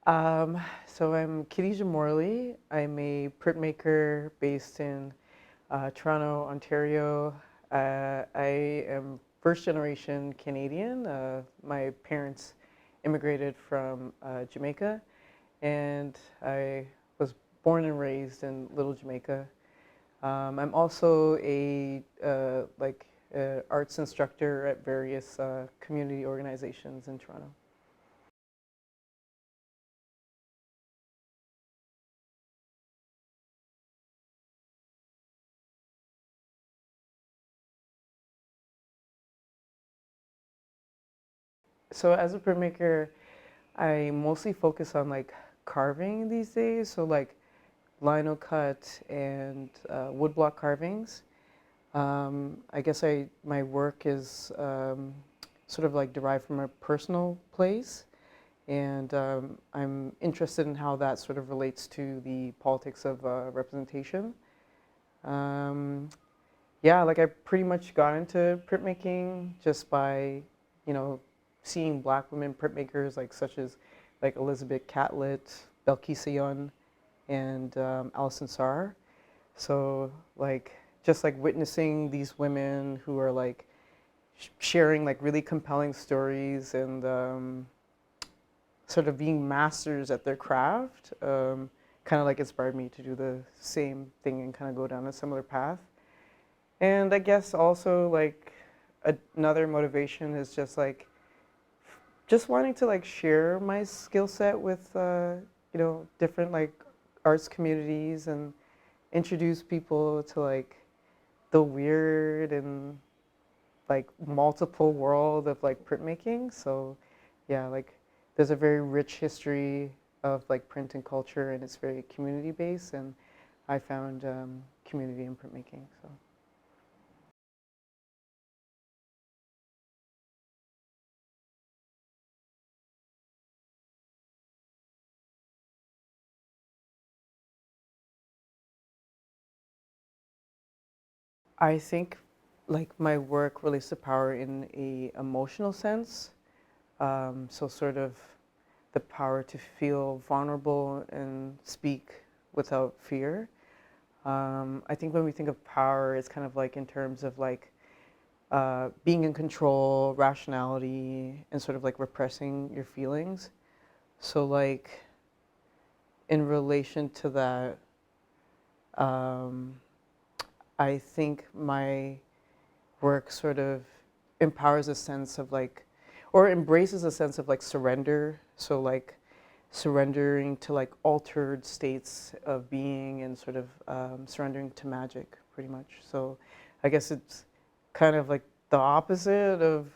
So I'm Khadijah Morley. I'm a printmaker based in Toronto, Ontario. I am first generation Canadian. My parents immigrated from Jamaica, and I was born and raised in Little Jamaica. I'm also a arts instructor at various community organizations in Toronto. So as a printmaker, I mostly focus on like carving these days. So like lino cut and woodblock carvings. I guess my work is sort of like derived from a personal place, and I'm interested in how that sort of relates to the politics of representation. Um, yeah, like I pretty much got into printmaking just by, you know, seeing Black women printmakers like such as like Elizabeth Catlett, Belkis and Alison Sarr. So like just like witnessing these women who are like sharing like really compelling stories and sort of being masters at their craft, kind of like inspired me to do the same thing and kind of go down a similar path. And I guess also like another motivation is just wanting to like share my skill set with different like arts communities and introduce people to like the weird and like multiple world of like printmaking. So yeah, like there's a very rich history of like print and culture, and it's very community based, and I found community in printmaking. So. I think like my work relates to power in a emotional sense. So sort of the power to feel vulnerable and speak without fear. I think when we think of power, it's kind of like in terms of like being in control, rationality, and sort of like repressing your feelings. So like in relation to that, um, I think my work sort of empowers a sense of like, or embraces a sense of like surrender. So like surrendering to like altered states of being and sort of surrendering to magic pretty much. So I guess it's kind of like the opposite of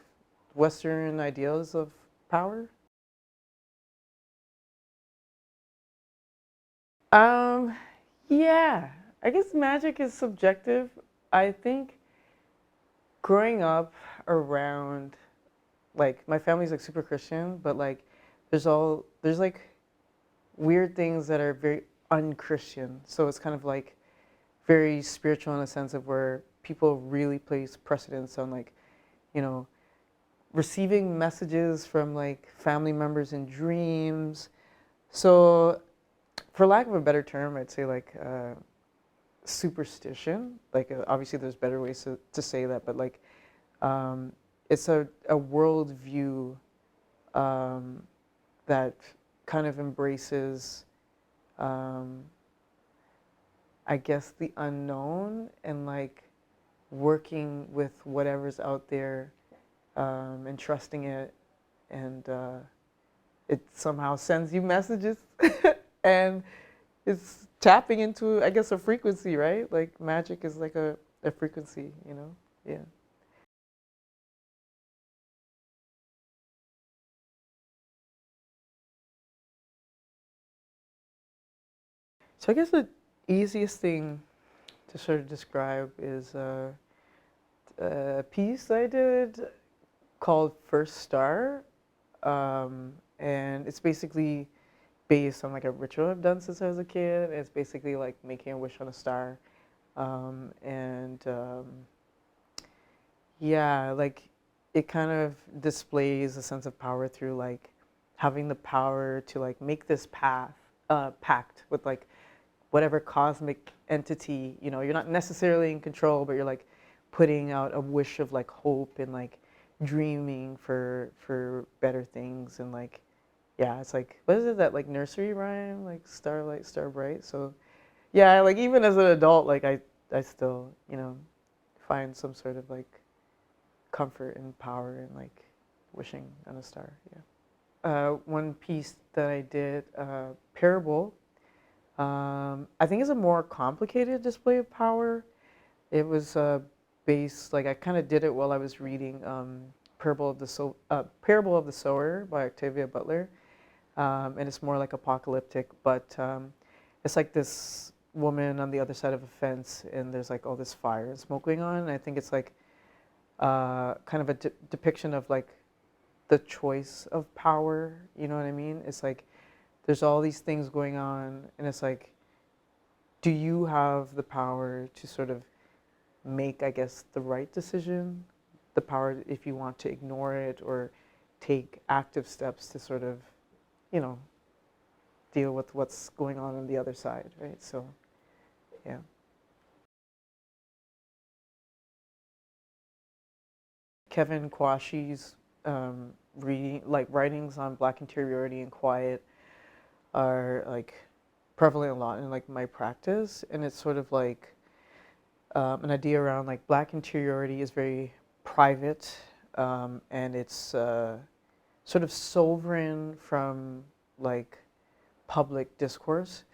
Western ideals of power. Um, yeah, I guess magic is subjective. I think growing up around like my family's like super Christian, but like there's like weird things that are very unchristian. So it's kind of like very spiritual in a sense of where people really place precedence on like, you know, receiving messages from like family members in dreams. So for lack of a better term, I'd say like superstition. Like obviously there's better ways to say that, but like um, it's a worldview um, that kind of embraces, um, I guess, the unknown and like working with whatever's out there and trusting it, and it somehow sends you messages, and it's tapping into, I guess, a frequency, right? Like magic is like a frequency, you know? Yeah. So I guess the easiest thing to sort of describe is a piece I did called First Star. And it's basically based on like a ritual I've done since I was a kid. It's basically like making a wish on a star. And yeah, like it kind of displays a sense of power through like having the power to like make this pact with like whatever cosmic entity, you know, you're not necessarily in control, but you're like putting out a wish of like hope and like dreaming for better things. And like, yeah, it's like, what is it, that like nursery rhyme, like starlight, star bright? So yeah, like even as an adult, like I still, you know, find some sort of like comfort and power in like wishing on a star. Yeah. One piece that I did, parable, I think is a more complicated display of power. It was based, like I kind of did it while I was reading Parable of the Sower by Octavia Butler, and it's more like apocalyptic, but it's like this woman on the other side of a fence, and there's like all this fire and smoke going on. And I think it's like kind of a depiction of like the choice of power. You know what I mean? It's like there's all these things going on, and it's like, do you have the power to sort of make, I guess, the right decision? The power if you want to ignore it or take active steps to sort of, you know, deal with what's going on the other side, right? So, yeah. Kevin Kwashi's writings on Black interiority and quiet are like prevalent a lot in like my practice, and it's sort of like an idea around like Black interiority is very private, and it's sort of sovereign from like public discourse,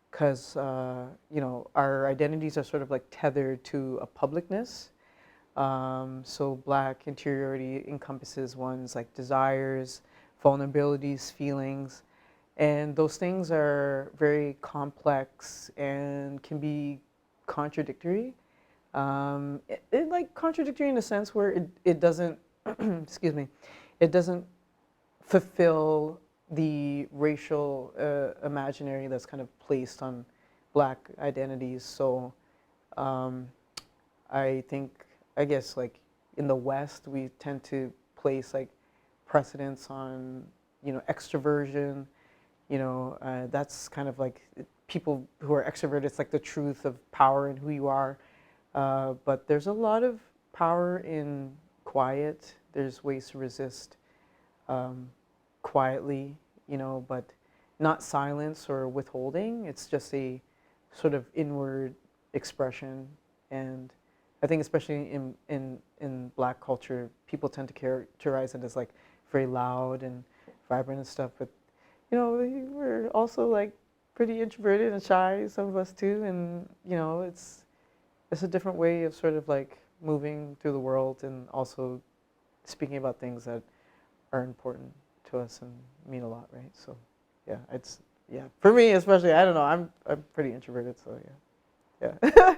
because you know, our identities are sort of like tethered to a publicness. So Black interiority encompasses one's like desires, vulnerabilities, feelings, and those things are very complex and can be contradictory. Like contradictory in a sense where it doesn't, excuse me, it doesn't fulfill the racial imaginary that's kind of placed on Black identities. So I think, I guess like in the West, we tend to place like precedence on, you know, extroversion. You know, that's kind of like people who are extroverted, it's like the truth of power and who you are. But there's a lot of power in quiet. There's ways to resist quietly, you know, but not silence or withholding. It's just a sort of inward expression. And I think especially in Black culture, people tend to characterize it as like very loud and vibrant and stuff. But, you know, we're also like pretty introverted and shy, some of us too. And, you know, it's a different way of sort of like moving through the world and also speaking about things that are important to us and mean a lot, right? So, yeah, yeah. For me, especially, I don't know. I'm pretty introverted, so yeah, yeah.